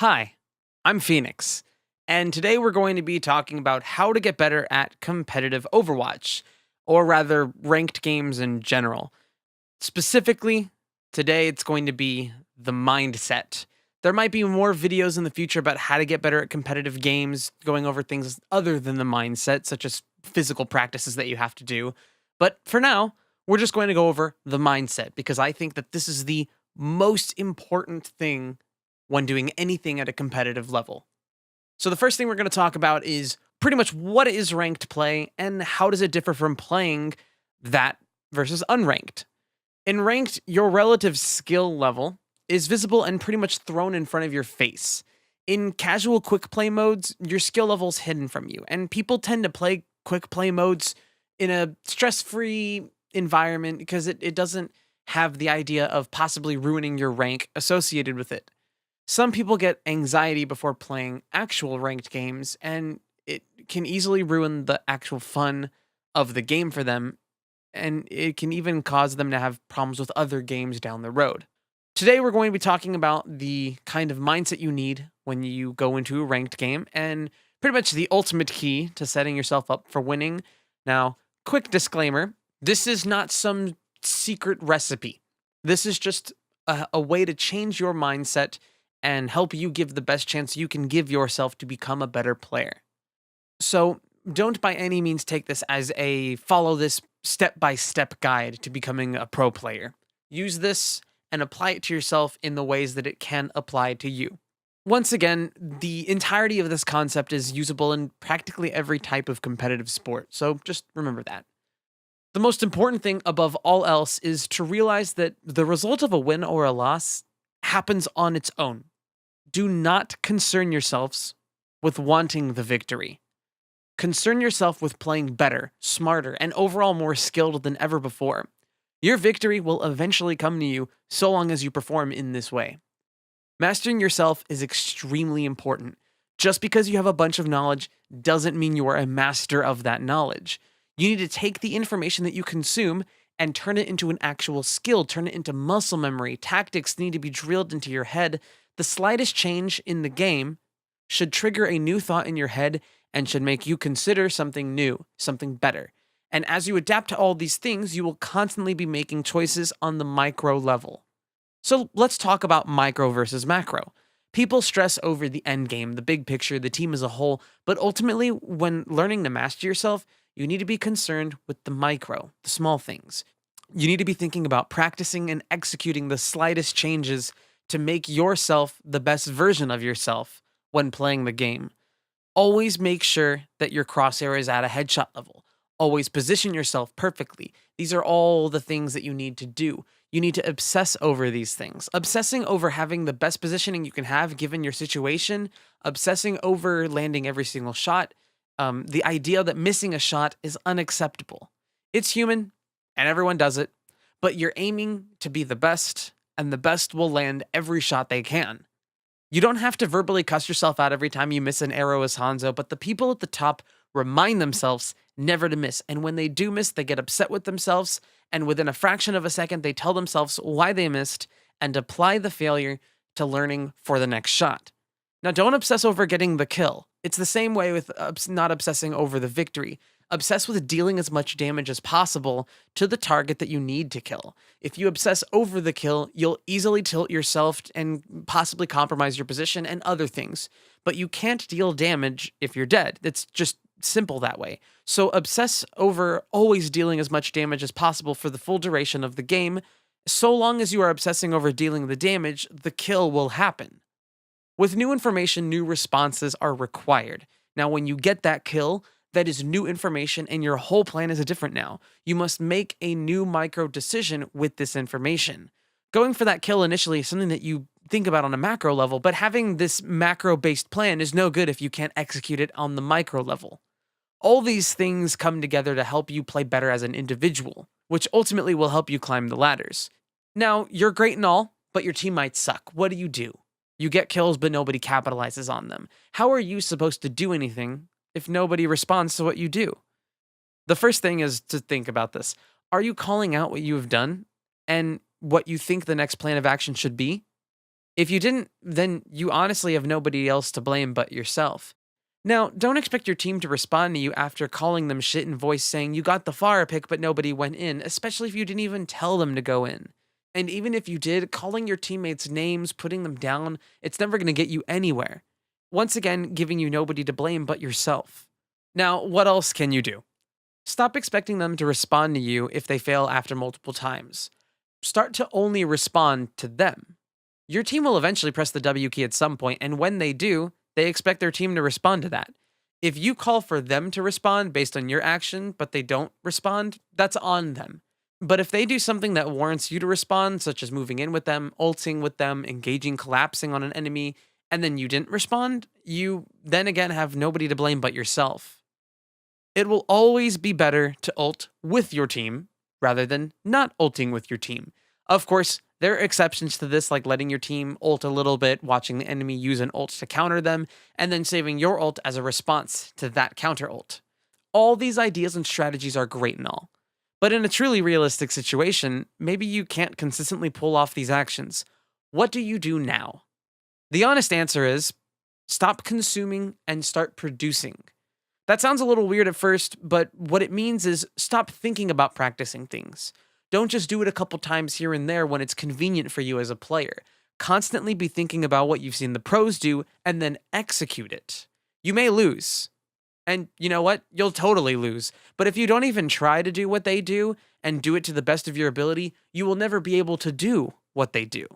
Hi, I'm Phoenix, and today we're going to be talking about how to get better at competitive Overwatch, or rather, ranked games in general. Specifically, today it's going to be the mindset. There might be more videos in the future about how to get better at competitive games, going over things other than the mindset, such as physical practices that you have to do. But for now, we're just going to go over the mindset because I think that this is the most important thing when doing anything at a competitive level. So, the first thing we're going to talk about is pretty much what is ranked play and how does it differ from playing that versus unranked. In ranked, your relative skill level is visible and pretty much thrown in front of your face. In casual quick play modes, your skill level is hidden from you, and people tend to play quick play modes in a stress free environment because it doesn't have the idea of possibly ruining your rank associated with it. Some people get anxiety before playing actual ranked games, and it can easily ruin the actual fun of the game for them, and it can even cause them to have problems with other games down the road. Today, we're going to be talking about the kind of mindset you need when you go into a ranked game, and pretty much the ultimate key to setting yourself up for winning. Now, quick disclaimer, this is not some secret recipe. This is just a way to change your mindset and help you give the best chance you can give yourself to become a better player. So, don't by any means take this as a follow this step by step guide to becoming a pro player. Use this and apply it to yourself in the ways that it can apply to you. Once again, the entirety of this concept is usable in practically every type of competitive sport, so just remember that. The most important thing above all else is to realize that the result of a win or a loss happens on its own. Do not concern yourselves with wanting the victory. Concern yourself with playing better, smarter, and overall more skilled than ever before. Your victory will eventually come to you so long as you perform in this way. Mastering yourself is extremely important. Just because you have a bunch of knowledge doesn't mean you are a master of that knowledge. You need to take the information that you consume and turn it into an actual skill, turn it into muscle memory. Tactics need to be drilled into your head. The slightest change in the game should trigger a new thought in your head and should make you consider something new, something better. And as you adapt to all these things, you will constantly be making choices on the micro level. So let's talk about micro versus macro. People stress over the end game, the big picture, the team as a whole, but ultimately, when learning to master yourself, you need to be concerned with the micro, the small things. You need to be thinking about practicing and executing the slightest changes to make yourself the best version of yourself when playing the game. Always make sure that your crosshair is at a headshot level. Always position yourself perfectly. These are all the things that you need to do. You need to obsess over these things. Obsessing over having the best positioning you can have given your situation, obsessing over landing every single shot, the idea that missing a shot is unacceptable. It's human, and everyone does it, but you're aiming to be the best, and the best will land every shot they can. You don't have to verbally cuss yourself out every time you miss an arrow as Hanzo, but the people at the top remind themselves never to miss. And when they do miss, they get upset with themselves. And within a fraction of a second, they tell themselves why they missed and apply the failure to learning for the next shot. Now, don't obsess over getting the kill. It's the same way with not obsessing over the victory. Obsess with dealing as much damage as possible to the target that you need to kill. If you obsess over the kill, you'll easily tilt yourself and possibly compromise your position and other things. But you can't deal damage if you're dead. It's just simple that way. So obsess over always dealing as much damage as possible for the full duration of the game. So long as you are obsessing over dealing the damage, the kill will happen. With new information, new responses are required. Now, when you get that kill, that is new information and your whole plan is different now. You must make a new micro decision with this information. Going for that kill initially is something that you think about on a macro level, but having this macro based plan is no good if you can't execute it on the micro level. All these things come together to help you play better as an individual, which ultimately will help you climb the ladders. Now, you're great and all, but your team might suck. What do? You get kills, but nobody capitalizes on them. How are you supposed to do anything if nobody responds to what you do? The first thing is to think about this. Are you calling out what you have done and what you think the next plan of action should be? If you didn't, then you honestly have nobody else to blame but yourself. Now, don't expect your team to respond to you after calling them shit in voice saying you got the fire pick but nobody went in, especially if you didn't even tell them to go in. And even if you did, calling your teammates names, putting them down, it's never going to get you anywhere. Once again, giving you nobody to blame but yourself. Now, what else can you do? Stop expecting them to respond to you if they fail after multiple times. Start to only respond to them. Your team will eventually press the W key at some point, and when they do, they expect their team to respond to that. If you call for them to respond based on your action, but they don't respond, that's on them. But if they do something that warrants you to respond, such as moving in with them, ulting with them, engaging, collapsing on an enemy, and then you didn't respond, you then again have nobody to blame but yourself. It will always be better to ult with your team rather than not ulting with your team. Of course, there are exceptions to this, like letting your team ult a little bit, watching the enemy use an ult to counter them, and then saving your ult as a response to that counter ult. All these ideas and strategies are great and all. But in a truly realistic situation, maybe you can't consistently pull off these actions. What do you do now? The honest answer is stop consuming and start producing. That sounds a little weird at first, but what it means is stop thinking about practicing things. Don't just do it a couple times here and there when it's convenient for you as a player. Constantly be thinking about what you've seen the pros do and then execute it. You may lose. And you know what? You'll totally lose. But if you don't even try to do what they do and do it to the best of your ability, you will never be able to do what they do.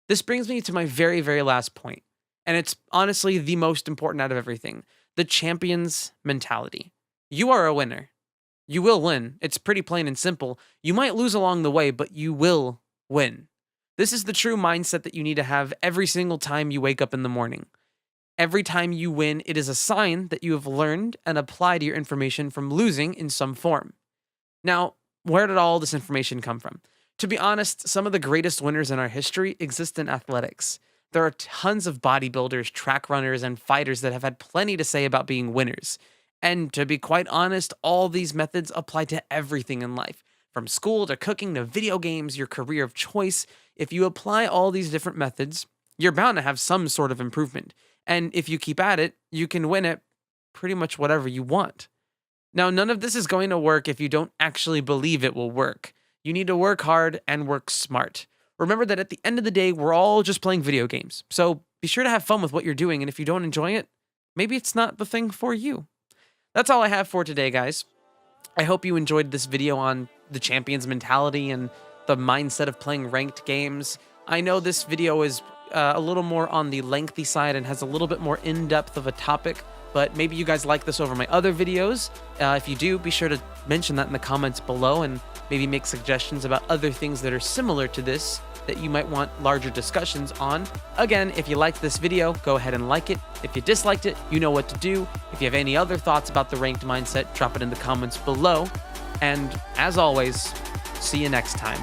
This brings me to my very, very last point. And it's honestly the most important out of everything. The champion's mentality. You are a winner. You will win. It's pretty plain and simple. You might lose along the way, but you will win. This is the true mindset that you need to have every single time you wake up in the morning. Every time you win, it is a sign that you have learned and applied your information from losing in some form. Now, where did all this information come from? To be honest, some of the greatest winners in our history exist in athletics. There are tons of bodybuilders, track runners, and fighters that have had plenty to say about being winners. And to be quite honest, all these methods apply to everything in life. From school to cooking to video games, your career of choice. If you apply all these different methods, you're bound to have some sort of improvement. And if you keep at it, you can win at pretty much whatever you want. Now, none of this is going to work if you don't actually believe it will work. You need to work hard and work smart. Remember that at the end of the day, we're all just playing video games. So be sure to have fun with what you're doing. And if you don't enjoy it, maybe it's not the thing for you. That's all I have for today, guys. I hope you enjoyed this video on the champion's mentality and the mindset of playing ranked games. I know this video is a little more on the lengthy side and has a little bit more in-depth of a topic, but maybe you guys like this over my other videos. If you do, be sure to mention that in the comments below and maybe make suggestions about other things that are similar to this that you might want larger discussions on. Again, if you liked this video, go ahead and like it. If you disliked it, you know what to do. If you have any other thoughts about the ranked mindset, drop it in the comments below. And as always, see you next time.